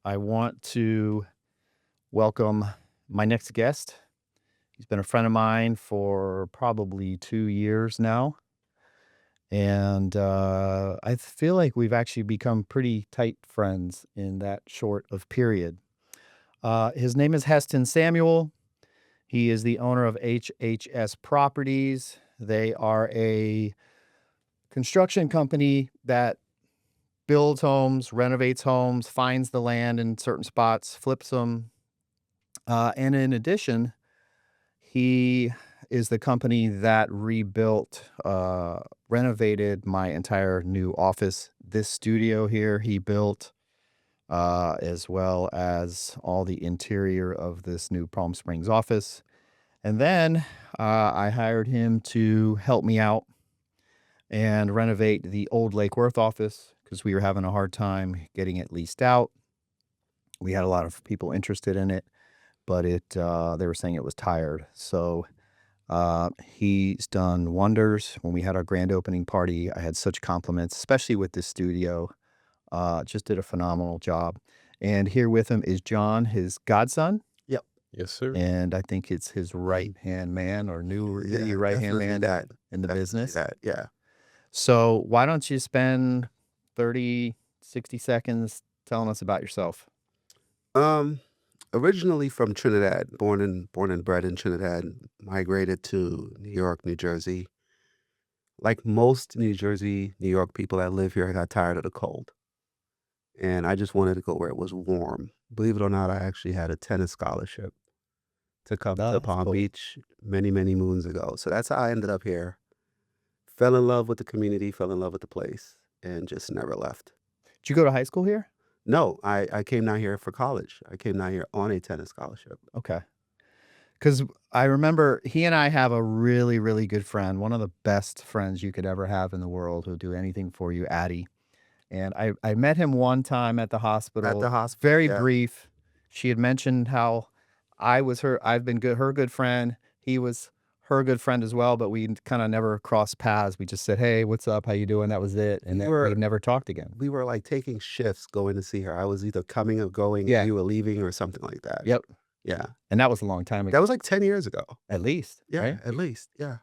I want to welcome my next guest. He's been a friend of mine for probably 2 years now, and, I feel like we've actually become pretty tight friends in that short of period. His name is Heston Samuel. He is the owner of HHS Properties. They are a construction company that builds homes, renovates homes, finds the land in certain spots, flips them. And in addition, he is the company that renovated my entire new office. This studio here he built, as well as all the interior of this new Palm Springs office. And then I hired him to help me out and renovate the old Lake Worth office because we were having a hard time getting it leased out. We had a lot of people interested in it, but they were saying it was tired. So he's done wonders. When we had our grand opening party, I had such compliments, especially with this studio. Just did a phenomenal job. And here with him is John, his godson. Yep. Yes, sir. And I think it's his right-hand man or your right-hand man in the business. Yeah. So why don't you spend 30, 60 seconds telling us about yourself? Originally from Trinidad, born and bred in Trinidad, migrated to New York, New Jersey. Like most New York people that live here, I got tired of the cold. And I just wanted to go where it was warm. Believe it or not, I actually had a tennis scholarship to come to Palm Beach many, many moons ago. So that's how I ended up here. Fell in love with the community, fell in love with the place, and just never left. Did you go to high school here? No, I came down here for college. I came down here on a tennis scholarship. Okay. Because I remember he and I have a really, really good friend, one of the best friends you could ever have in the world who'll do anything for you, Addie. And I met him one time at the hospital. At the hospital, Very yeah. brief. She had mentioned how I've been her good friend. He was her good friend as well, but we kind of never crossed paths. We just said, "Hey, what's up? How you doing?" That was it. And then we've never talked again. We were like taking shifts going to see her. I was either coming or going, Yeah. you were leaving or something like that. Yep. Yeah. And that was a long time ago. That was like 10 years ago. At least. Yeah, Right? at least. Yeah.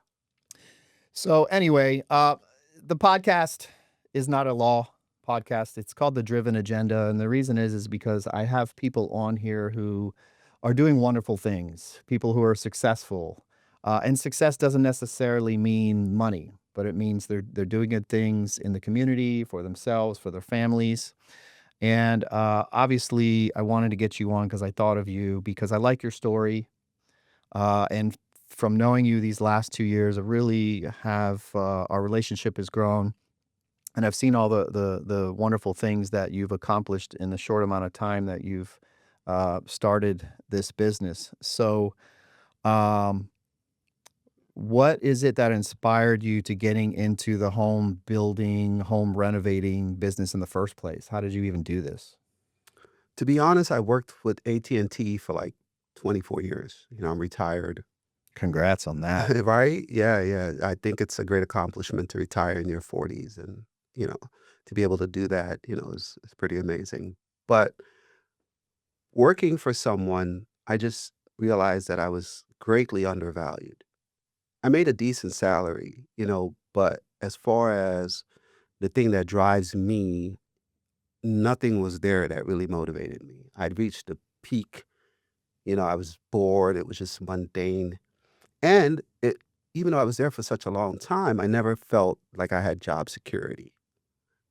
So anyway, the podcast is not a law podcast. It's called The Driven Agenda. And the reason is because I have people on here who are doing wonderful things, people who are successful. And success doesn't necessarily mean money, but it means they're doing good things in the community, for themselves, for their families. And obviously, I wanted to get you on because I thought of you because I like your story. And from knowing you these last 2 years, I really have our relationship has grown. And I've seen all the wonderful things that you've accomplished in the short amount of time that you've started this business. So, what is it that inspired you to getting into the home building, home renovating business in the first place? How did you even do this? To be honest, I worked with AT&T for like 24 years. I'm retired. Congrats on that. Right? Yeah. I think it's a great accomplishment to retire in your 40s and, to be able to do that, is pretty amazing. But working for someone, I just realized that I was greatly undervalued. I made a decent salary, but as far as the thing that drives me, nothing was there that really motivated me. I'd reached the peak. I was bored. It was just mundane. And even though I was there for such a long time, I never felt like I had job security.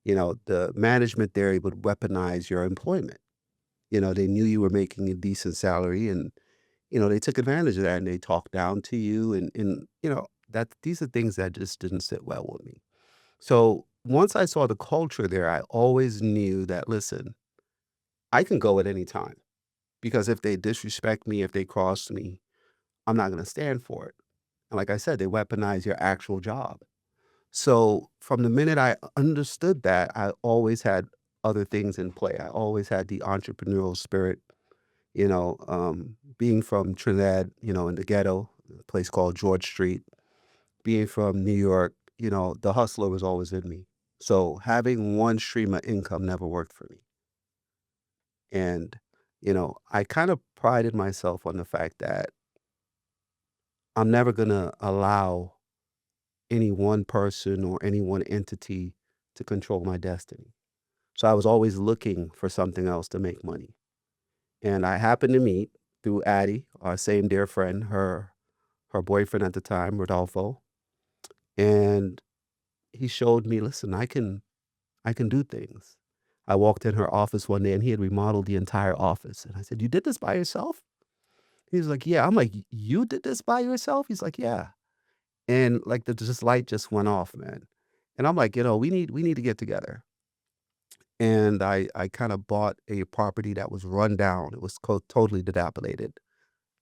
The management there would weaponize your employment. They knew you were making a decent salary and they took advantage of that and they talked down to you and that these are things that just didn't sit well with me. So once I saw the culture there, I always knew that, listen, I can go at any time because if they disrespect me, if they cross me, I'm not going to stand for it. And like I said, they weaponize your actual job. So from the minute I understood that, I always had other things in play. I always had the entrepreneurial spirit. Being from Trinidad, in the ghetto, a place called George Street, being from New York, the hustler was always in me. So having one stream of income never worked for me. And, I kind of prided myself on the fact that I'm never going to allow any one person or any one entity to control my destiny. So I was always looking for something else to make money. And I happened to meet through Addie, our same dear friend, her boyfriend at the time, Rodolfo, and he showed me, listen, I can do things. I walked in her office one day and he had remodeled the entire office. And I said, "You did this by yourself?" He's like, "Yeah." I'm like, "You did this by yourself?" He's like, "Yeah." And like the just light just went off, man. And I'm like, we need to get together. And I kind of bought a property that was run down. It was totally dilapidated.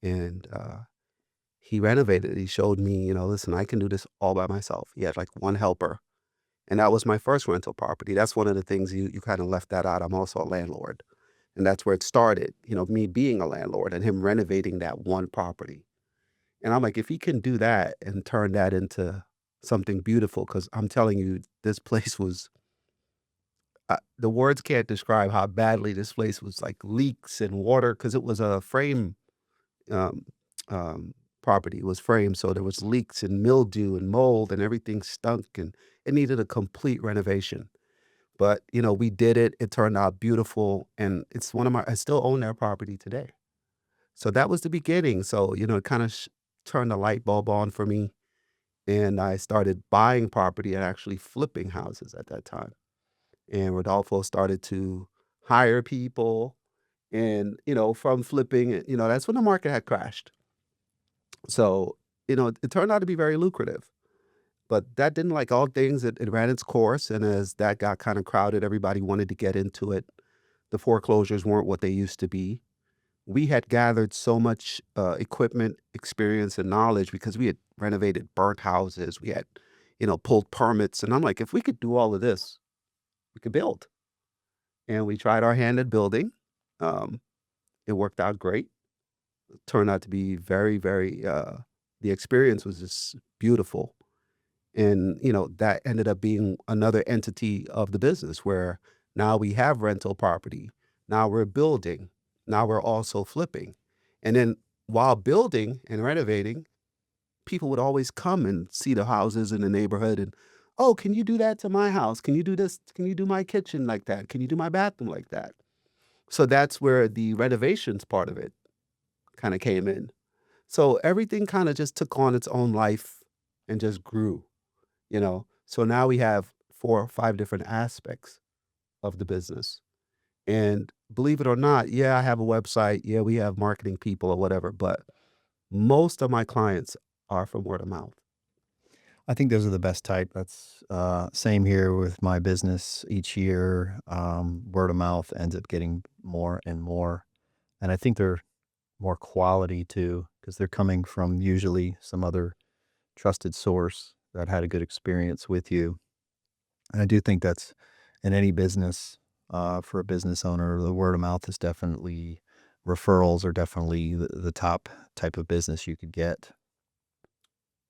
And he renovated it. He showed me, listen, I can do this all by myself. He had like one helper. And that was my first rental property. That's one of the things you kind of left that out. I'm also a landlord. And that's where it started, me being a landlord and him renovating that one property. And I'm like, if he can do that and turn that into something beautiful, because I'm telling you, this place was, the words can't describe how badly this place was, like leaks and water, because it was a frame um, um, property. It was framed, so there was leaks and mildew and mold and everything stunk and it needed a complete renovation. But we did it. It turned out beautiful, and it's one of my. I still own that property today. So that was the beginning. So it kind of turned the light bulb on for me, and I started buying property and actually flipping houses at that time. And Rodolfo started to hire people, and from flipping, that's when the market had crashed. So it turned out to be very lucrative. But that didn't, like all things, it ran its course, and as that got kinda crowded, everybody wanted to get into it. The foreclosures weren't what they used to be. We had gathered so much, equipment, experience, and knowledge because we had renovated burnt houses, we had, pulled permits, and I'm like, "If we could do all of this, we could build." And we tried our hand at building. Um, it worked out great. Turned out to be very, very, the experience was just beautiful. And, that ended up being another entity of the business where now we have rental property. Now we're building. Now we're also flipping. And then while building and renovating, people would always come and see the houses in the neighborhood and, oh, can you do that to my house? Can you do this? Can you do my kitchen like that? Can you do my bathroom like that? So that's where the renovations part of it kind of came in. So everything kind of just took on its own life and just grew. So now we have 4 or 5 different aspects of the business. And believe it or not, yeah, I have a website. Yeah, we have marketing people or whatever, but most of my clients are from word of mouth. I think those are the best type. That's same here with my business. Each year, word of mouth ends up getting more and more, and I think they're more quality too because they're coming from usually some other trusted source that had a good experience with you. And I do think that's in any business, for a business owner, the word of mouth is definitely referrals are definitely the top type of business you could get.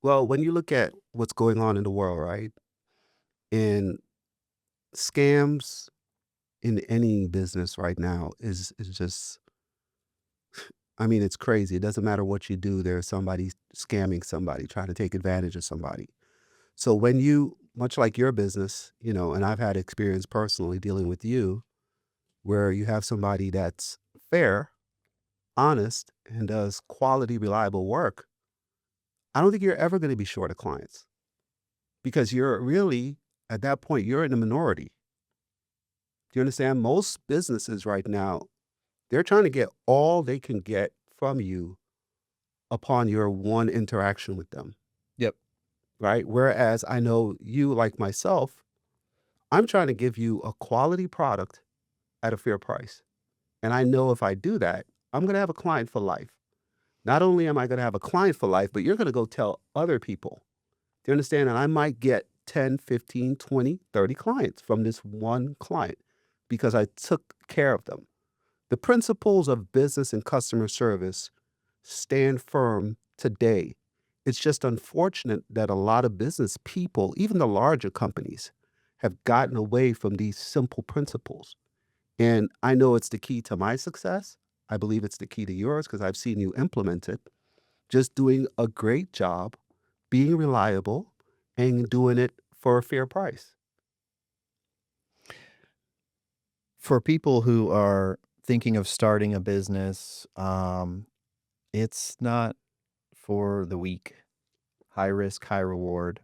Well, when you look at what's going on in the world, right? And scams in any business right now is just, I mean, it's crazy. It doesn't matter what you do, there's somebody scamming somebody, trying to take advantage of somebody. So when you, much like your business, and I've had experience personally dealing with you, where you have somebody that's fair, honest, and does quality, reliable work, I don't think you're ever going to be short of clients because you're really, at that point, you're in the minority. Do you understand? Most businesses right now, they're trying to get all they can get from you upon your one interaction with them, Yep. right? Whereas I know you, like myself, I'm trying to give you a quality product at a fair price. And I know if I do that, I'm going to have a client for life. Not only am I gonna have a client for life, but you're gonna go tell other people. Do you understand? And I might get 10, 15, 20, 30 clients from this one client because I took care of them. The principles of business and customer service stand firm today. It's just unfortunate that a lot of business people, even the larger companies, have gotten away from these simple principles. And I know it's the key to my success. I believe it's the key to yours because I've seen you implement it. Just doing a great job, being reliable, and doing it for a fair price. For people who are thinking of starting a business, it's not for the weak. High risk, high reward.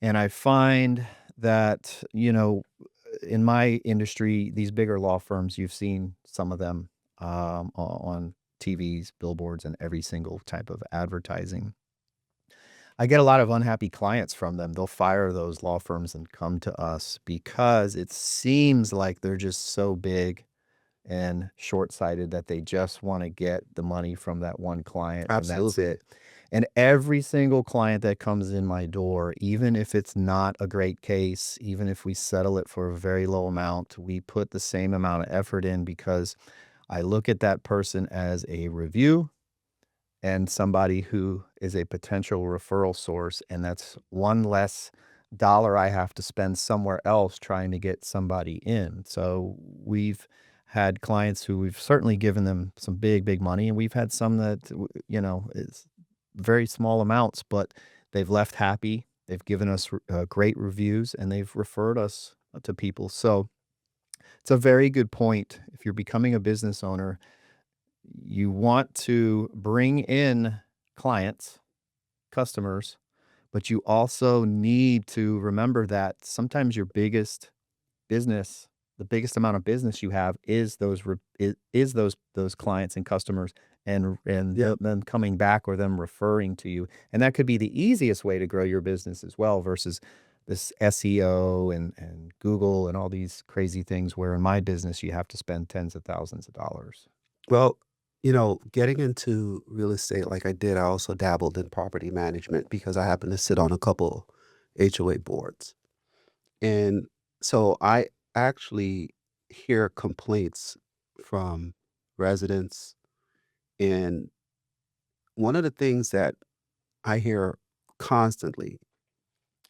And I find that, in my industry, these bigger law firms, you've seen some of them on TVs, billboards, and every single type of advertising. I get a lot of unhappy clients from them. They'll fire those law firms and come to us because it seems like they're just so big and short-sighted that they just wanna get the money from that one client, and that's Absolutely. it. And every single client that comes in my door, even if it's not a great case, even if we settle it for a very low amount, we put the same amount of effort in because I look at that person as a review and somebody who is a potential referral source, and that's one less dollar I have to spend somewhere else trying to get somebody in. So we've had clients who we've certainly given them some big, big money, and we've had some that is very small amounts, but they've left happy. They've given us great reviews, and they've referred us to people. So it's a very good point. If you're becoming a business owner, you want to bring in clients, customers, but you also need to remember that sometimes your biggest business, the biggest amount of business you have is those clients and customers and Yep. them coming back or them referring to you. And that could be the easiest way to grow your business as well versus this SEO and Google and all these crazy things where in my business you have to spend tens of thousands of dollars. Well, getting into real estate like I did, I also dabbled in property management because I happen to sit on a couple HOA boards. And so I actually hear complaints from residents. And one of the things that I hear constantly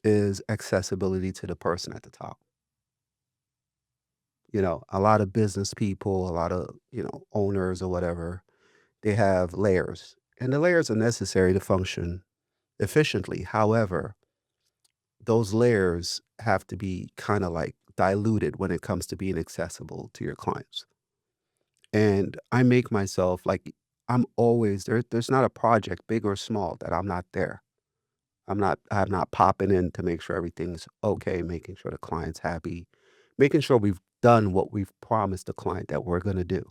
is accessibility to the person at the top. A lot of business people, a lot of, owners or whatever, they have layers, and the layers are necessary to function efficiently. However, those layers have to be kind of like diluted when it comes to being accessible to your clients. And I make myself like I'm always there. There's not a project, big or small, that I'm not there. I'm not popping in to make sure everything's okay, making sure the client's happy, making sure we've done what we've promised the client that we're gonna do.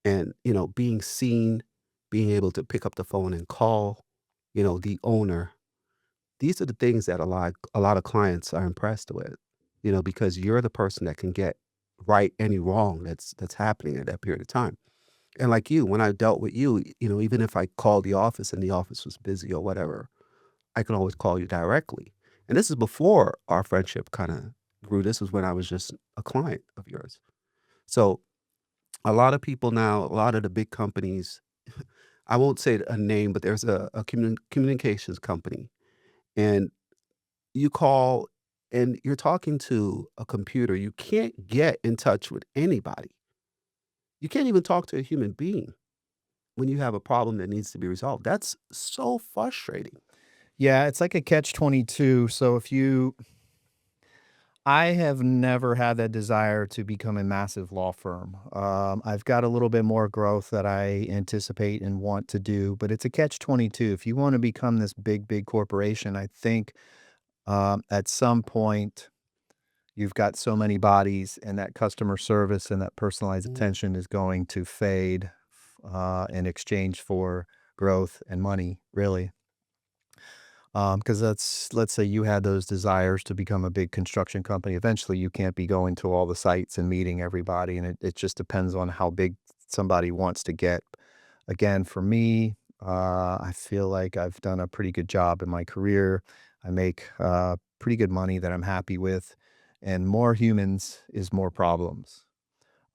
And, being seen, being able to pick up the phone and call, the owner. These are the things that a lot of clients are impressed with, because you're the person that can get right any wrong that's happening at that period of time. And like you, when I dealt with you, even if I called the office and the office was busy or whatever, I can always call you directly. And this is before our friendship kind of grew. This was when I was just a client of yours. So a lot of people now, a lot of the big companies, I won't say a name, but there's a communications company, and you call and you're talking to a computer. You can't get in touch with anybody. You can't even talk to a human being when you have a problem that needs to be resolved. That's so frustrating. Yeah, it's like a catch-22. So if you I have never had that desire to become a massive law firm. I've got a little bit more growth that I anticipate and want to do, but it's a catch-22. If you wanna become this big, big corporation, I think, at some point, you've got so many bodies, and that customer service and that personalized Mm. attention is going to fade, in exchange for growth and money, really. Because let's say you had those desires to become a big construction company. Eventually, you can't be going to all the sites and meeting everybody, and it just depends on how big somebody wants to get. Again, for me, I feel like I've done a pretty good job in my career. I make pretty good money that I'm happy with, and more humans is more problems.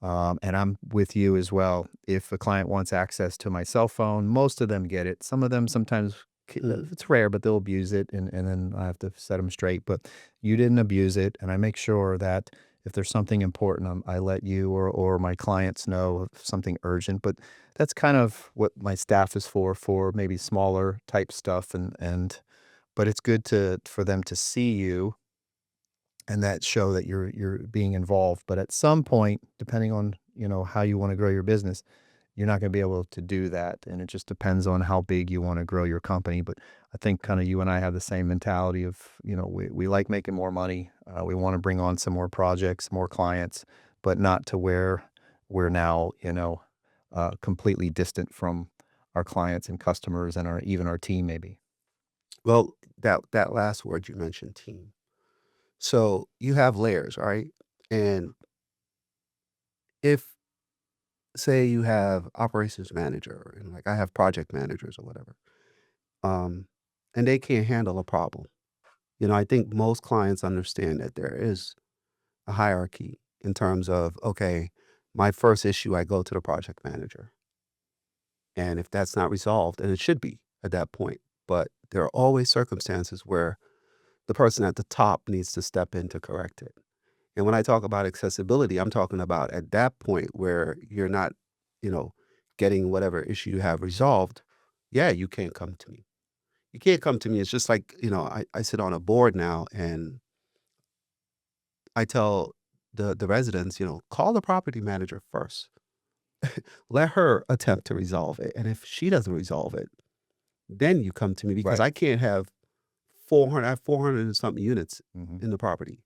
And I'm with you as well. If a client wants access to my cell phone, most of them get it. Some of them sometimes Mm. it's rare, but they'll abuse it, and then I have to set them straight. But you didn't abuse it, and I make sure that if there's something important, I let you or my clients know of something urgent. But that's kind of what my staff is for maybe smaller type stuff, and but it's good to for them to see you and that show that you're being involved. But at some point, depending on, how you wanna grow your business, you're not gonna be able to do that, and it just depends on how big you wanna grow your company. But I think kinda you and I have the same mentality of, we like making more money, we wanna bring on some more projects, more clients, but not to where we're now, completely distant from our clients and customers and our team maybe. Well, that last word you mentioned, team. So you have layers, right? And if say you have operations manager and like I have project managers or whatever, um, and they can't handle a problem. I think most clients understand that there is a hierarchy in terms of, okay, my first issue, I go to the project manager. And if that's not resolved, and it should be at that point, but there are always circumstances where the person at the top needs to step in to correct it. And when I talk about accessibility, I'm talking about at that point where you're not, you know, getting whatever issue you have resolved. Yeah, you can't come to me. You can't come to me. It's just like, I sit on a board now and I tell the residents, call the property manager first. Let her attempt to resolve it. And if she doesn't resolve it, then you come to me because Right. I can't have 400, I have 400 and something units Mhm. in the property.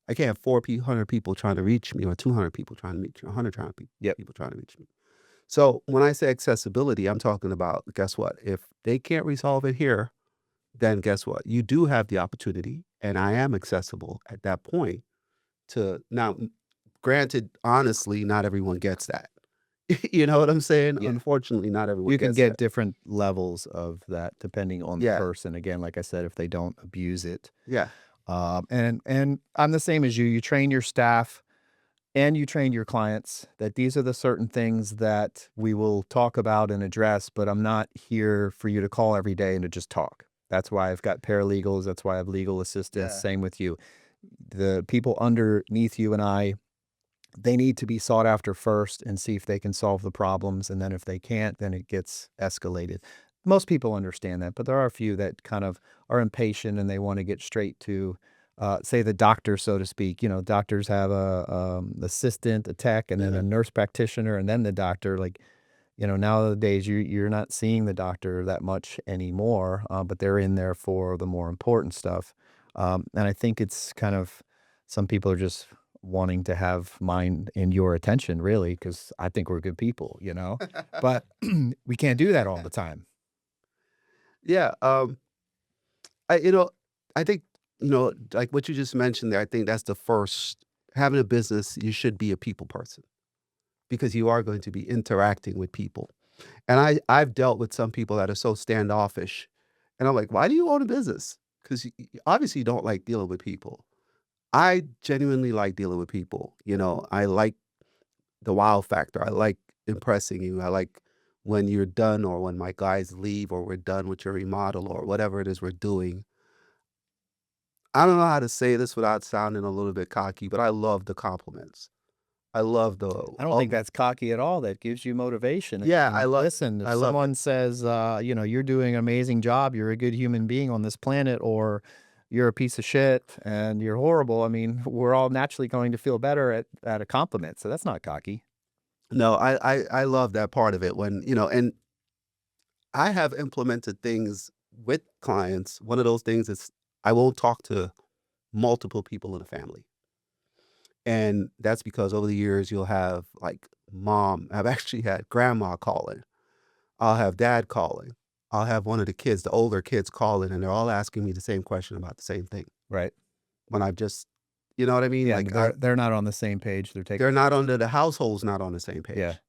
I can't have 400 people trying to reach me or 200 people trying to reach me, 100 Yep. people trying to reach me. So when I say accessibility, I'm talking about, guess what? If they can't resolve it here, then guess what? You do have the opportunity, and I am accessible at that point to now, granted, honestly, not everyone gets that. You know what I'm saying? Yeah. Unfortunately, not everyone You can gets get that. different levels of that depending on the Yeah. person. Again, like I said, if they don't abuse it. Yeah. And I'm the same as you. You train your staff and you train your clients that these are the certain things that we will talk about and address, but I'm not here for you to call every day and to just talk. That's why I've got paralegals. That's why I have legal assistants. Yeah. Same with you. The people underneath you and I, they need to be sought after first and see if they can solve the problems, and then if they can't, then it gets escalated. Most people understand that, but there are a few that kind of are impatient and they wanna get straight to, say, the doctor, so to speak. Doctors have a, assistant, a tech, and then a Yeah. nurse practitioner, and then the doctor. Like, nowadays, you're not seeing the doctor that much anymore, but they're in there for the more important stuff. And I think it's kind of some people are just wanting to have mine and your attention, really, because I think we're good people, but we can't do that all the time. Yeah, I think, like what you just mentioned there, I think that's the first having a business, you should be a people person because you are going to be interacting with people. And I've dealt with some people that are so standoffish, and I'm like, "Why do you own a business? Because obviously you don't like dealing with people." I genuinely like dealing with people. I like the wow factor. I like impressing you. I like when you're done or when my guys leave or we're done with your remodel or whatever it is we're doing. I don't know how to say this without sounding a little bit cocky, but I love the compliments. I love the I don't think oh, that's cocky at all. That gives you motivation. yeah, Listen, if I love it. someone says, "You're doing an amazing job, you're a good human being on this planet," or "You're a piece of shit and you're horrible," I mean, we're all naturally going to feel better at a compliment, so that's not cocky. No, I love that part of it when, and I have implemented things with clients. One of those things is I won't talk to multiple people in the family. And that's because over the years you'll have like mom, I've actually had grandma calling. I'll have dad calling. I'll have one of the kids, the older kids calling, and they're all asking me the same question about the same thing. Right. When I've just, you know what I mean? Yeah, Like and they're not on the same page, they're taking. they're not under the household's not on the same Yeah. page.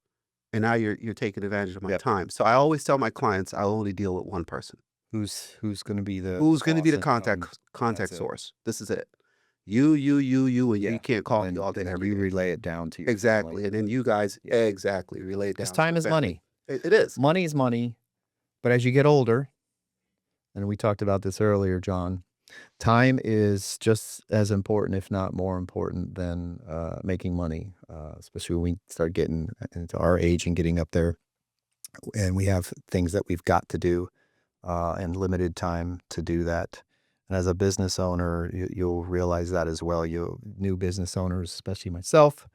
And now you're taking advantage of my Yep. time. So I always tell my clients I only deal with one person. Who's gonna be the Who's gonna be boss the and contact that's contact it. source? This is it. you, and you Yeah, can't and call me all day, then every you day. relay it down to your Exactly, family. and then you guys Yeah, exactly, relay it 'cause down to time your is family. money. It is. Money is money, but as you get older, and we talked about this earlier, John, time is just as important, if not more important than, making money, especially when we start getting into our age and getting up there, and we have things that we've got to do, and limited time to do that. And as a business owner, you'll realize that as well. You new business owners, especially myself,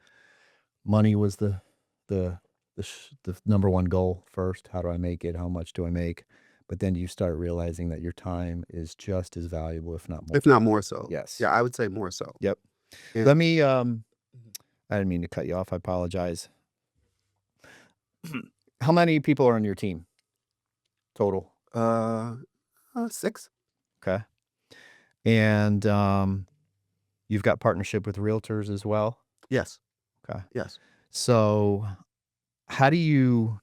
money was the the number one goal first. How do I make it? How much do I make? But then you start realizing that your time is just as valuable, if not more. If not more so. Yes. Yeah, I would say more so. Yep. And Let me. Mhm. I didn't mean to cut you off. I apologize. How many people are on your team total? uh, 6? Okay. And you've got partnership with realtors as well. Yes, Okay. yes. So how do you?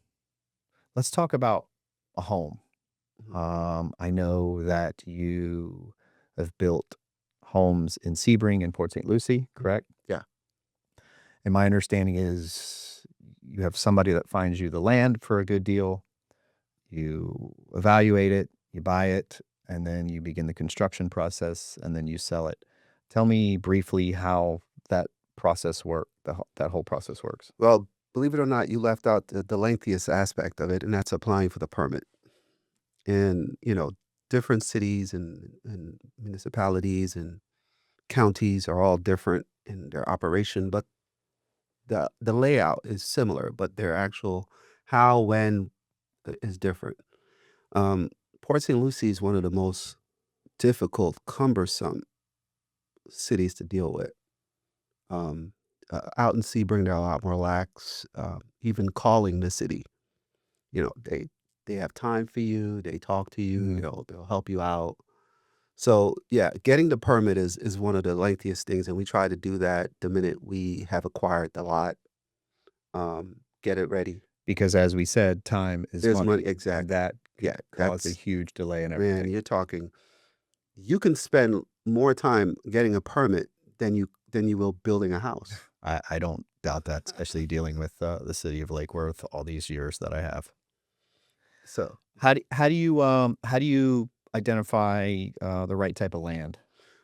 Let's talk about a home. Mhm, I know that you have built homes in Sebring and Port St. Lucie, mhm. correct? Yeah. And my understanding is you have somebody that finds you the land for a good deal, you evaluate it, you buy it, and then you begin the construction process, and then you sell it. Tell me briefly how that that whole process works. Well, believe it or not, you left out the lengthiest aspect of it, and that's applying for the permit. And, different cities and municipalities and counties are all different in their operation, but the layout is similar, but their actual how, when, is different. Um, Port St. Lucie is one of the most difficult, cumbersome cities to deal with. Um, Out in Sebring, they're a lot more lax. Even calling the city, they have time for you. They talk to you. Mhm. They'll help you out. So yeah, getting the permit is one of the lengthiest things, and we try to do that the minute we have acquired the lot. Get it ready. Because as we said, time is There's money money, and exactly. that Yeah, could cause a that's huge delay in man, everything. you're talking. You can spend more time getting a permit than you will building a house. I don't doubt that, especially dealing with, the city of Lake Worth all these years that I have. So, How do you identify, the right type of land?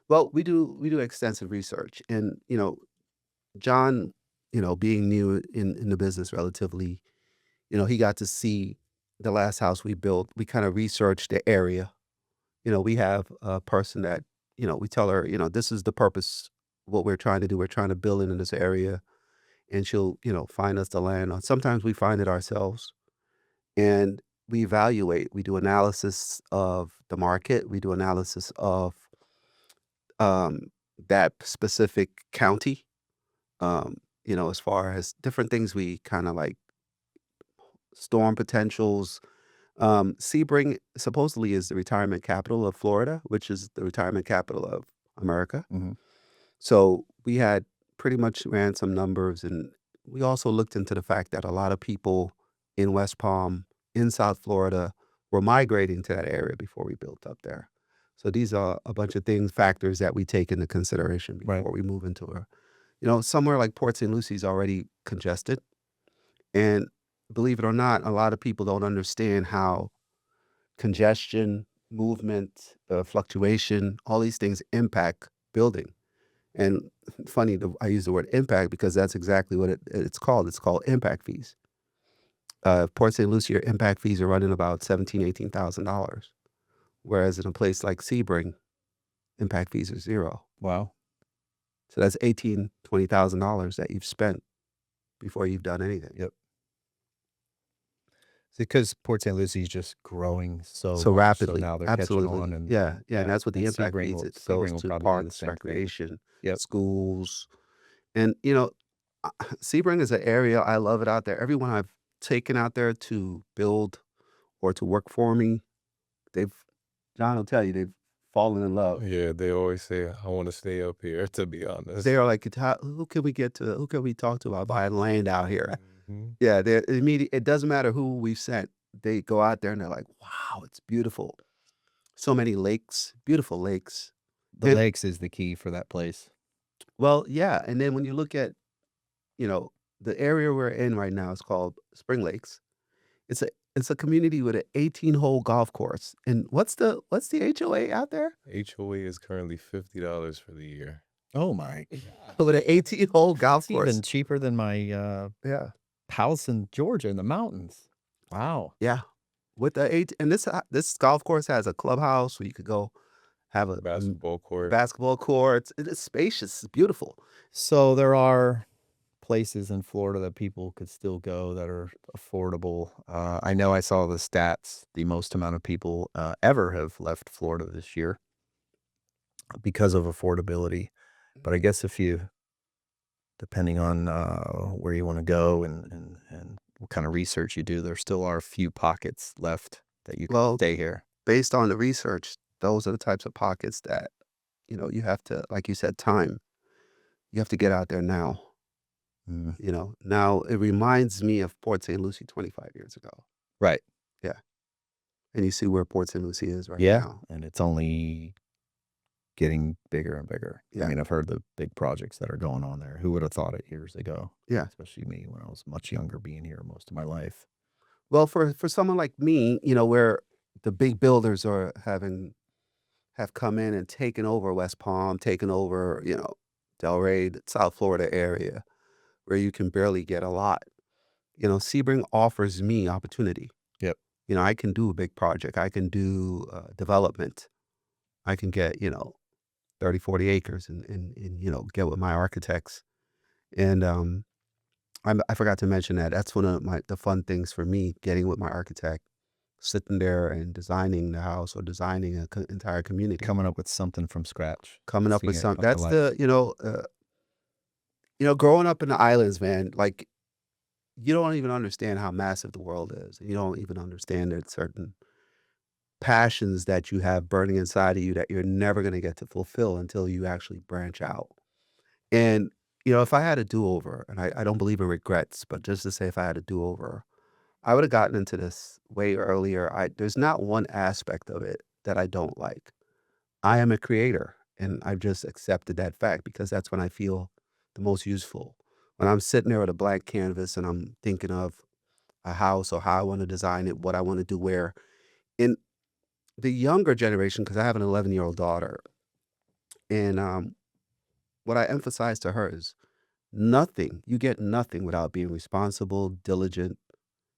well, we do extensive research, and John, being new in the business relatively, he got to see the last house we built. We kind of researched the area. We have a person that, we tell her, this is the purpose, what we're trying to do. We're trying to build in this area, and she'll, find us the land. Sometimes we find it ourselves, and we evaluate. We do analysis of the market. We do analysis of um, that specific county. As far as different things, we kind of like storm potentials. Sebring supposedly is the retirement capital of Florida, which is the retirement capital of America. Mhm. So we had pretty much ran some numbers, and we also looked into the fact that a lot of people in West Palm, in South Florida, were migrating to that area before we built up there. So these are a bunch of things, factors that we take into consideration Right. before we move into somewhere like Port St. Lucie is already congested. And believe it or not, a lot of people don't understand how congestion, movement, fluctuation, all these things impact building. And funny, I use the word impact because that's exactly what it's called. It's called impact fees. Port St. Lucie, your impact fees are running about 17, $18,000, whereas in a place like Sebring, impact fees are zero. Wow. So that's 18, $20,000 that you've spent before you've done anything. Yep. Because Port St. Lucie is just growing so So much, so rapidly, now they're catching on absolutely. and Yeah, yeah, and yeah, that's what the and impact fees, it Sebring goes will to probably do the parks, same thing. recreation, Yep. schools, and, Sebring is an area, I love it out there. Everyone I've taken out there to build or to work for me, they've John will tell you, they've fallen in love. Yeah, they always say, "I wanna stay up here," to be They honest. are like, who can we talk to about buying land out here?" Mhm. Yeah, they're immediate it doesn't matter who we've sent. They go out there and they're like, "Wow, it's beautiful." So many lakes, beautiful lakes. The And lakes is the key for that place. well, yeah, and then when you look at, you know, the area we're in right now is called Spring Lakes. It's a it's a community with an 18-hole golf course. And what's the HOA out there? HOA is currently $50 for the year. Oh my With an gosh. 18-hole golf It's even course. cheaper than my, Yeah. house in Georgia in the mountains. Wow. Yeah. With the eight and this golf course has a clubhouse where you could go have Basketball court. basketball courts. It is spacious. It's beautiful. So there are places in Florida that people could still go that are affordable. I know I saw the stats, the most amount of people, ever have left Florida this year because of affordability. But I guess if you depending on, where you wanna go and what kinda research you do, there still are a few pockets left that you can Well, stay here. based on the research, those are the types of pockets that, you have to, like you said, time. You have to get out there now. Mm. Now it reminds me of Port St. Lucie 25 years ago. Right. Yeah. And you see where Port St. Lucie is right Yeah, now. and it's only getting bigger and bigger. I Yeah. mean, I've heard the big projects that are going on there. Who would have thought it years ago? Yeah. Especially me when I was much younger, being here most of my life. Well, for someone like me, where the big builders have come in and taken over West Palm, taken over, Delray, the South Florida area, where you can barely get a lot. Sebring offers me opportunity. Yep. I can do a big project. I can do development. I can get, 30, 40 acres and get with my architects. And I forgot to mention that. That's one of the fun things for me, getting with my architect, sitting there and designing the house or designing a entire community, Coming up with something from scratch, coming up with seeing it something. come to That's life. growing up in the islands, man. Like you don't even understand how massive the world is. You don't even understand that certain passions that you have burning inside of you that you're never going to get to fulfill until you actually branch out. And if I had a do over, and I don't believe in regrets, but just to say, if I had a do over, I would have gotten into this way earlier. There's not one aspect of it that I don't like. I am a creator, and I've just accepted that fact because that's when I feel the most useful. When I'm sitting there with a blank canvas and I'm thinking of a house or how I want to design it, what I want to do where. In the younger generation, because I have an 11-year-old daughter, and what I emphasize to her is nothing, you get nothing without being responsible, diligent,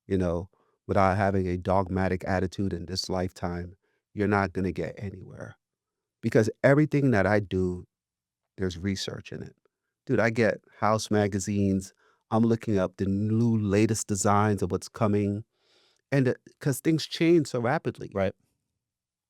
you know, without having a dogmatic attitude in this lifetime. You're not going to get anywhere because everything that I do, there's research in it. Dude, I get house magazines. I'm looking up the new latest designs of what's coming. And because things change so rapidly. Right.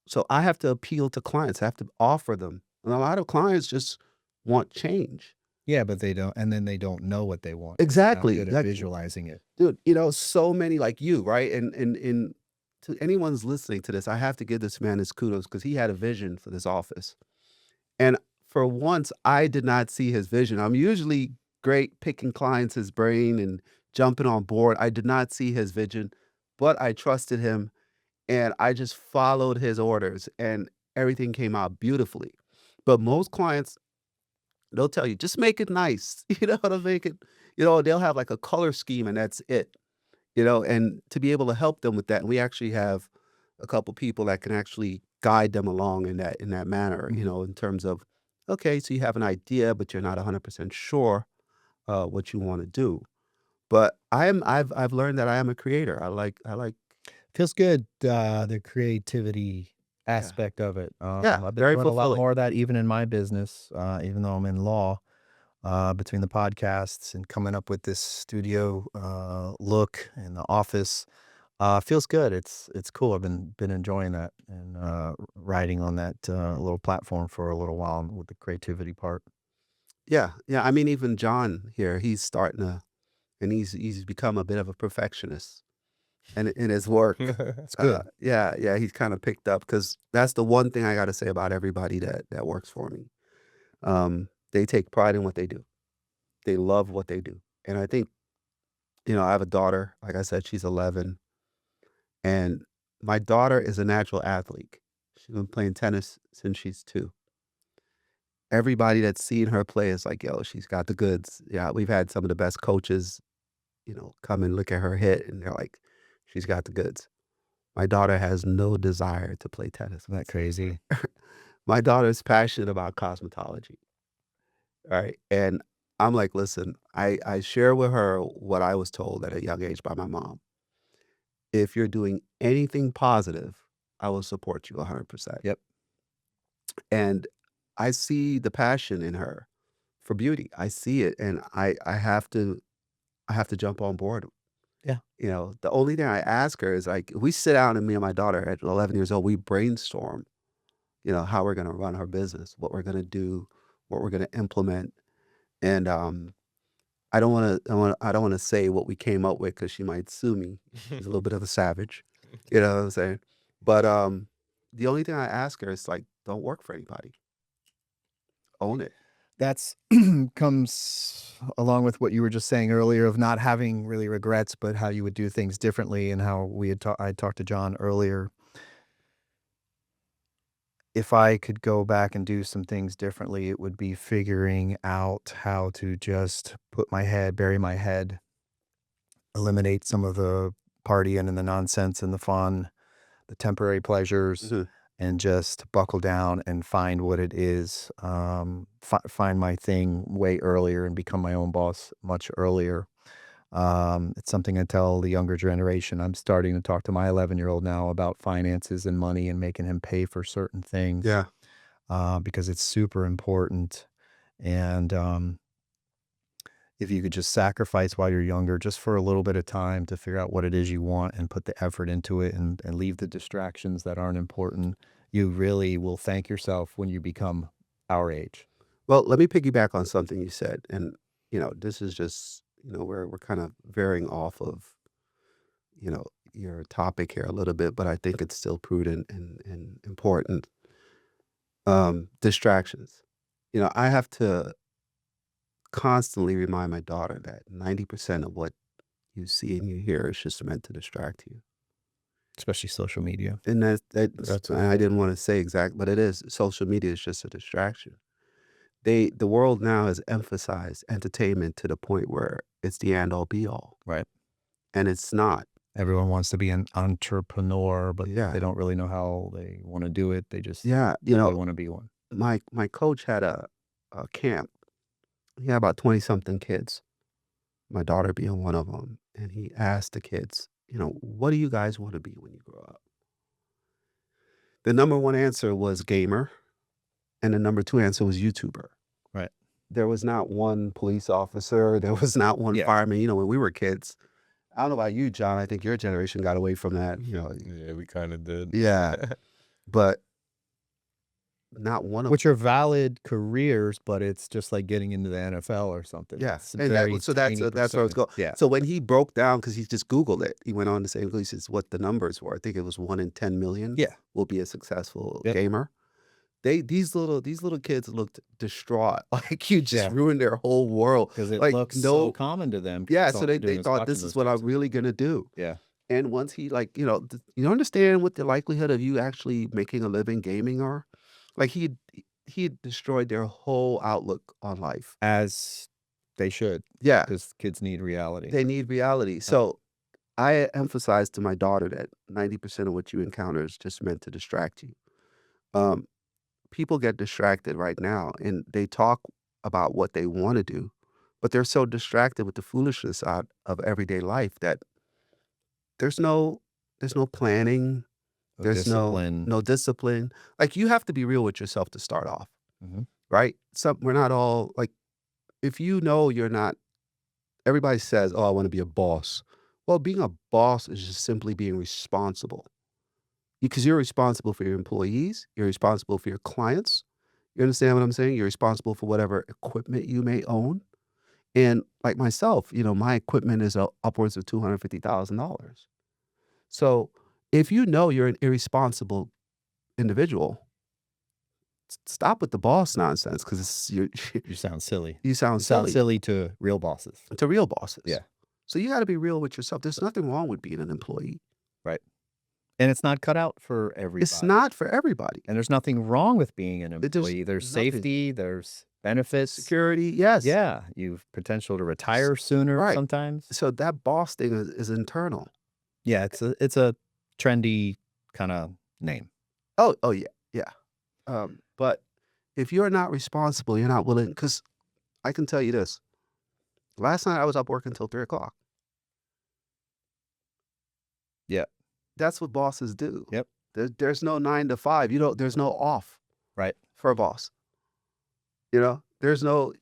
So I have to appeal to clients. I have to offer them. And a lot of clients just want change. Yeah, but they don't, and then they don't know what they want. Not Exactly. good at Like, visualizing it. dude, so many like you, right? And to anyone's listening to this, I have to give this man his kudos because he had a vision for this office. And for once, I did not see his vision. I'm usually great picking clients' his brain and jumping on board. I did not see his vision, but I trusted him and I just followed his orders and everything came out beautifully. But most clients, they'll tell you, just make it nice. You know how to make it, they'll have like a color scheme and that's it. And to be able to help them with that, and we actually have a couple people that can actually guide them along in that manner, Mhm. in terms of, okay, so you have an idea, but you're not 100% sure what you want to do. But I've learned that I am a creator. I like Feels good, the creativity yeah. aspect of it. Yeah, I've been very doing a lot fulfilling. more of that even in my business, even though I'm in law, between the podcasts and coming up with this studio, look in the office. Feels good. It's cool. I've been enjoying that and, riding on that, little platform for a little while with the creativity part. Yeah, yeah. I mean, even John here, he's starting to, and he's become a bit of a perfectionist in his work. It's good. Yeah, yeah, he's kind of picked up because that's the one thing I got to say about everybody that works for me. They take pride in what they do. They love what they do, and I think I have a daughter. Like I said, she's 11, and my daughter is a natural athlete. She's been playing tennis since she's 2, everybody that's seen her play is like, "Yo, she's got the goods." Yeah, we've had some of the best coaches, come and look at her hit, and they're like, "She's got the goods." My daughter has no desire to play tennis Isn't that whatsoever. crazy? My daughter's passionate about cosmetology, right? And I'm like, "Listen," I share with her what I was told at a young age by my mom. "If you're doing anything positive, I will support you 100%." Yep. And I see the passion in her for beauty. I see it, and I have to jump on board. Yeah. The only thing I ask her is, like, we sit down, and me and my daughter at 11 years old, we brainstorm, how we're gonna run our business, what we're gonna do, what we're gonna implement, and, I don't wanna say what we came up with because she might sue me. She's a little bit of a savage, you know what I'm saying? But, the only thing I ask her is, like, "Don't work for anybody. Own it." That's comes along with what you were just saying earlier of not having really regrets, but how you would do things differently and how I talked to John earlier. If I could go back and do some things differently, it would be figuring out how to just bury my head, eliminate some of the partying and the nonsense and the fun, the temporary pleasures, Mhm. and just buckle down and find what it is, find my thing way earlier and become my own boss much earlier. It's something I tell the younger generation. I'm starting to talk to my 11-year-old now about finances and money and making him pay for certain things, Yeah. because it's super important. And if you could just sacrifice while you're younger, just for a little bit of time to figure out what it is you want and put the effort into it and leave the distractions that aren't important, you really will thank yourself when you become our age. Well, let me piggyback on something you said, and, this is just, we're kind of veering off of, your topic here a little bit, but I think it's still prudent and important. Distractions. I have to constantly remind my daughter that 90% of what you see and you hear is just meant to distract you. Especially social media. And that's That's a I fact. didn't want to say exact, but it is. Social media is just a distraction. The world now has emphasized entertainment to the point where it's the end all be all, Right. and it's not. Everyone wants to be an entrepreneur, but they Yeah. don't really know how they want to do it. They just Yeah, really want to be one. my coach had a camp. He had about 20 something kids, my daughter being one of them, and he asked the kids, "What do you guys wanna be when you grow up?" The number 1 answer was gamer, and the number 2 answer was YouTuber. Right. There was not one police officer, there was not one Yeah. fireman. When we were kids, I don't know about you, John, I think your generation got away from that. Yeah, we kinda did. Yeah, but not one of Which are valid careers, but it's just like getting into the NFL or something. yeah, It's a and that very so tiny that's where I was percentage. going. Yeah. So when he broke down, because he just Googled it, he went on to say, he says what the numbers were. I think it was 1 in 10 million Yeah. will be a successful Yep. gamer. These little kids looked distraught, like you just Yeah. ruined their whole world. Because it Like, looks so no. common to them. 'Cause Yeah, that's so all they they're they doing is thought, watching "This is those what I'm kids. really gonna do." Yeah. And once he, like, you understand what the likelihood of you actually making a living gaming are? Like, he had destroyed their whole outlook on life. As they should, Yeah, because kids need reality. they need reality. Uh, So, I emphasize to my daughter that 90% of what you encounter is just meant to distract you. Um, People get distracted right now, and they talk about what they wanna do, but they're so distracted with the foolishness out of everyday life that there's no there's no planning. no There's discipline. no discipline. Like, you have to be real with yourself to start off, Mhm. right? We're not all like, if you're not everybody says, "Oh, I wanna be a boss." Well, being a boss is just simply being responsible, because you're responsible for your employees, you're responsible for your clients. You understand what I'm saying? You're responsible for whatever equipment you may own, and like myself, my equipment is, upwards of $250,000. So, if you're an irresponsible individual, stop with the boss nonsense, because you You sound silly. you sound You sound silly silly to real bosses. to real bosses. Yeah. So you gotta be real with yourself. There's nothing wrong with being an employee. Right. And it's not cut out for It's everybody. not for everybody. And there's nothing wrong with being an There's employee. There's nothing. safety, there's benefits. Security, yes. Yeah, you've potential to retire sooner Right. sometimes. So that boss thing is internal. Yeah, it's a trendy kinda name. Oh, yeah, yeah. But if you're not responsible, you're not willing. Because I can tell you this, last night I was up working till 3 o'clock. Yeah, That's what bosses do. yep, There's no 9 to 5, there's no off right. for a boss, There's no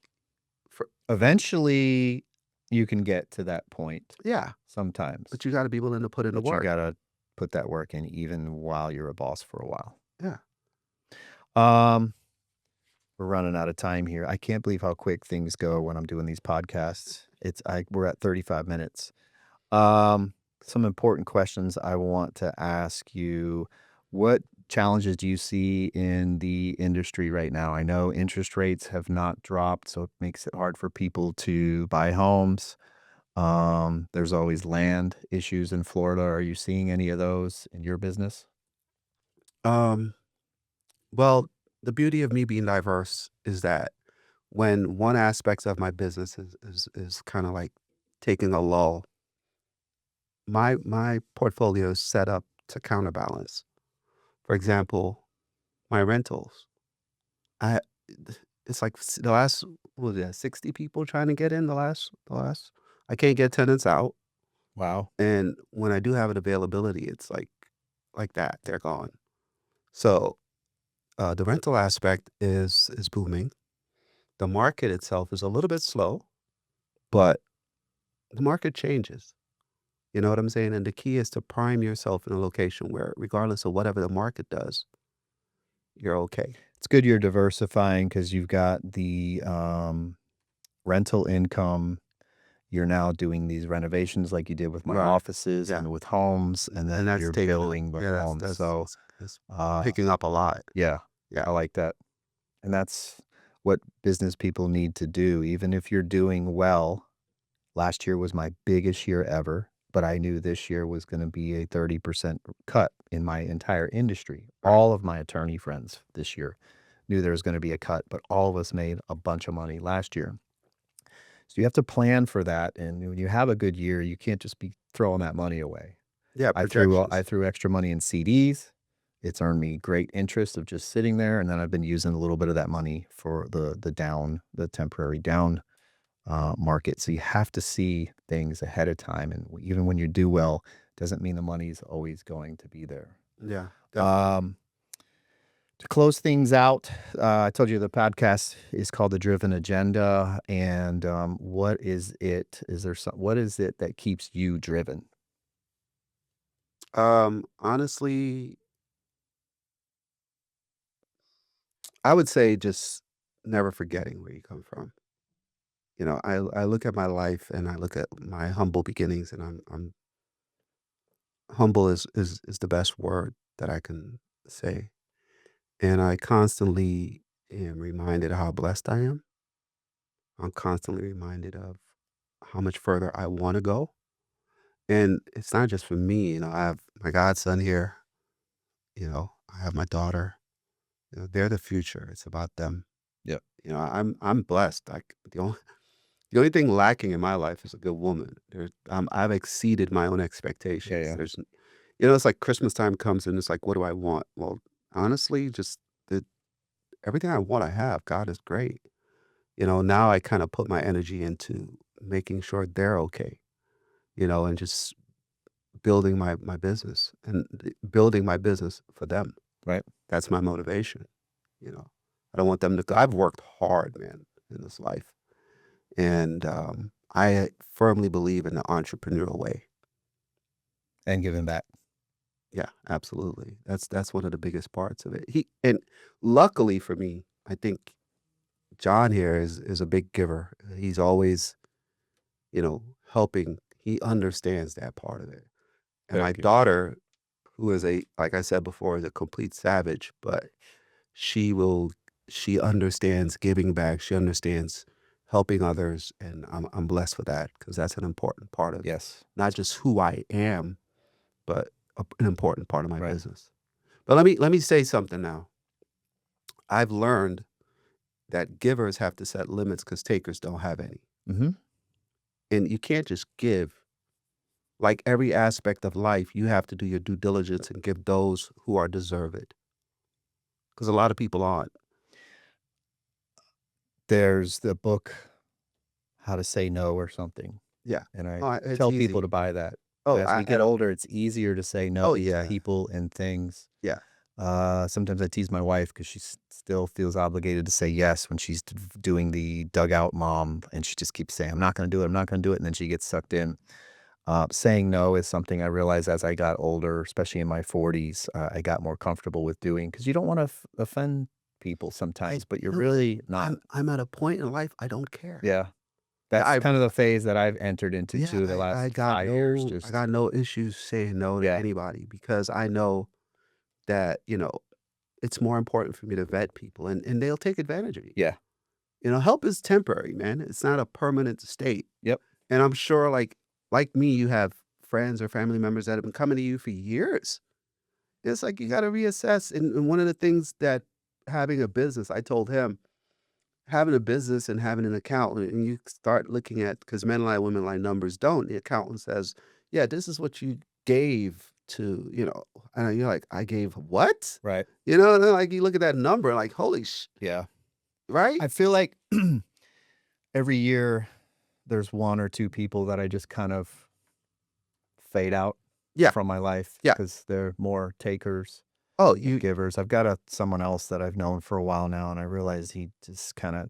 for Eventually, you can get to that point yeah, sometimes, but you gotta be willing to put in the but you work. gotta put that work in even while you're a boss for a while. Yeah. Um, we're running out of time here. I can't believe how quick things go when I'm doing these podcasts. We're at 35 minutes. Um, some important questions I want to ask you. What challenges do you see in the industry right now? I know interest rates have not dropped, so it makes it hard for people to buy homes. There's always land issues in Florida. Are you seeing any of those in your business? Um, well, the beauty of me being diverse is that when one aspect of my business is kinda like taking a lull, my portfolio is set up to counterbalance. For example, my rentals. I it's like the last what was it, 60 people trying to get in the last I can't get tenants out, Wow. and when I do have an availability, it's like that, they're gone. So, the rental aspect is booming. The market itself is a little bit slow, but the market changes. You know what I'm saying? And the key is to prime yourself in a location where regardless of whatever the market does, you're okay. It's good you're diversifying because you've got the rental income. You're now doing these renovations like you did with my Right. offices Yeah. and with homes, and And then that's you're taking up. building with Yeah, that's homes. that's So, that's uh, picking up a lot. yeah, Yeah. I like that. And that's what business people need to do. Even if you're doing well, last year was my biggest year ever, but I knew this year was going to be a 30% cut in my entire industry. Right. All of my attorney friends this year knew there was going to be a cut, but all of us made a bunch of money last year. So you have to plan for that. And when you have a good year, you can't just be throwing that money away. Yeah, I projections. threw extra money in CDs. It's earned me great interest of just sitting there, and then I've been using a little bit of that money for the temporary down market. So you have to see things ahead of time, and even when you do well, doesn't mean the money's always going to be there. Yeah, definitely. Um, to close things out, I told you the podcast is called The Driven Agenda, and what is it? Is there some? What is it that keeps you driven? Honestly, I would say just never forgetting where you come from. I look at my life and I look at my humble beginnings, and I'm humble is the best word that I can say. And I constantly am reminded how blessed I am. I'm constantly reminded of how much further I want to go. And it's not just for me, I have my godson here, I have my daughter, they're the future. It's about them. Yep. I'm blessed. Like the only thing lacking in my life is a good woman. I've exceeded my own Yeah, expectations. yeah. It's like Christmas time comes and it's like, what do I want? Well, honestly, just the everything I want, I have. God is great. Now I kind of put my energy into making sure they're okay, and just building my business and building my business for them. Right. That's my motivation. You know, I don't want them to. I've worked hard, man, in this life, and I firmly believe in the entrepreneurial way. And giving back. Yeah, absolutely. That's one of the biggest parts of it. And luckily for me, I think John here is a big giver. He's always, helping. He understands that part of it. And my Thank you. daughter, who is like I said before, is a complete savage, but she will, she understands giving back. She understands helping others. And I'm blessed for that because that's an important part of Yes. not just who I am, but an important part of my Right. business. But let me say something now. I've learned that givers have to set limits because takers don't have any. Mhm. And you can't just give. Like every aspect of life, you have to do your due diligence and give those who are deserve it. Because a lot of people aren't. There's the book, How to Say No or something, Yeah. and I It's tell people easy. to buy that. Oh, As we get older, it's easier to say no oh to yeah. people and things. Yeah. Sometimes I tease my wife because still feels obligated to say yes when she's doing the dugout mom, and she just keeps saying, "I'm not gonna do it, I'm not gonna do it," and then she gets sucked in. Saying no is something I realized as I got older, especially in my 40s, I got more comfortable with doing because you don't wanna offend people I sometimes, but you're you know, really not. I'm at a point in life I don't care. Yeah. Yeah, That's kind of the phase that I've entered into yeah, too the I last got 5 years, I just got no issues saying no to yeah, anybody because I know that, it's more important for me to vet people and they'll take advantage of you. yeah, Help is temporary, man. It's not a permanent state. yep, And I'm sure like me, you have friends or family members that have been coming to you for years. It's like you got to reassess. And one of the things that having a business, I told him, having a business and having an accountant, and you start looking at because men lie, women lie, numbers don't. The accountant says, "Yeah, this is what you gave to," and you're like, "I gave what?" right, And then, like you look at that number, like, holy yeah. right? I feel like every year there's 1 or 2 people that I just kind of fade out Yeah, from my life yeah. because 'cause they're more takers Oh, than you. givers. I've got someone else that I've known for a while now, and I realize he just kinda,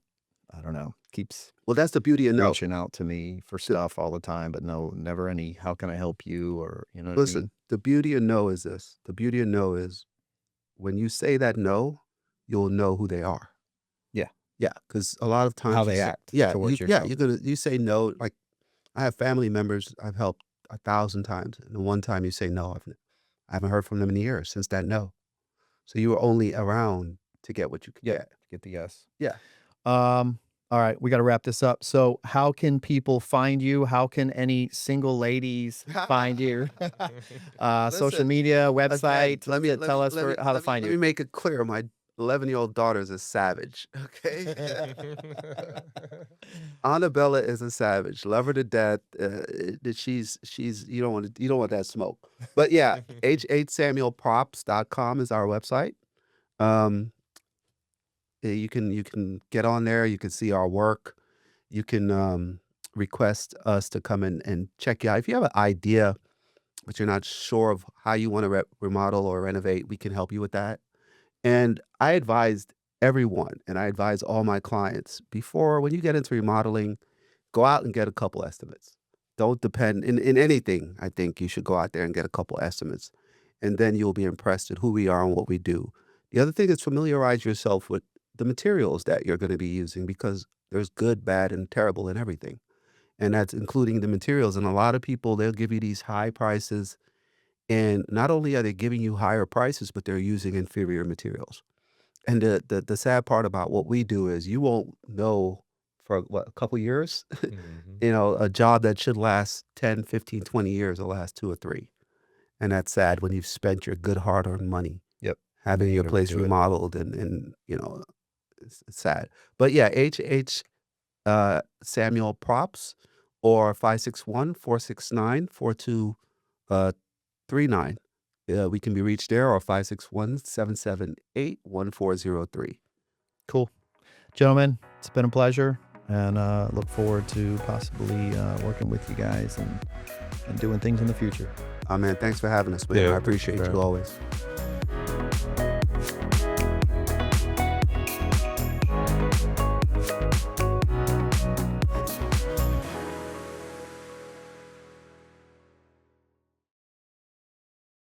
I don't know, keeps Well, that's the beauty of no. reaching out to me for The, stuff all the time, but never any, "How can I help you?" or you know what I listen, mean? the beauty of no is this. The beauty of no is when you say that no, you'll know who they are. Yeah, Yeah, because a lot of how times you they say, act yeah, towards your help. you say no. Like I have family members I've helped 1,000 times, and the one time you say no, I haven't heard from them in years since that no. So you were only around to get what you could Yep, get. get the yes. Yeah. Um, all right, we gotta wrap this up. So, how can people find you? How can any single ladies find you? Social Listen, media, again, website, tell us for how to find let you. me make it clear. My 11-year-old daughter is a savage. Okay. Annabella is a savage. Love her to death. She's you don't want that smoke. But yeah, HHSamuelProps.com is our website. Um, you can get on there. You can see our work. You can request us to come in and check you out. If you have an idea, but you're not sure of how you want to remodel or renovate, we can help you with that. And I advised everyone, and I advise all my clients before when you get into remodeling, go out and get a couple estimates. Don't depend in anything. I think you should go out there and get a couple estimates, and then you'll be impressed at who we are and what we do. The other thing is familiarize yourself with the materials that you're going to be using because there's good, bad, and terrible in everything. And that's including the materials. And a lot of people, they'll give you these high prices. And not only are they giving you higher prices, but they're using inferior materials. And the sad part about what we do is you won't know for what, a couple years? Mhm. A job that should last 10, 15, 20 years will last 2 or 3. And that's sad when you've spent your good hard-earned money Yep, and having you your gotta place redo it. remodeled and it's sad. But yeah, Samuel Props or 561-469-42 uh, 39. We can be reached there or 561-778-1403. Cool. Gentlemen, it's been a pleasure, and look forward to possibly working with you guys and doing things in the future. Oh man, thanks for having us, man. Yeah, I appreciate sure. you always.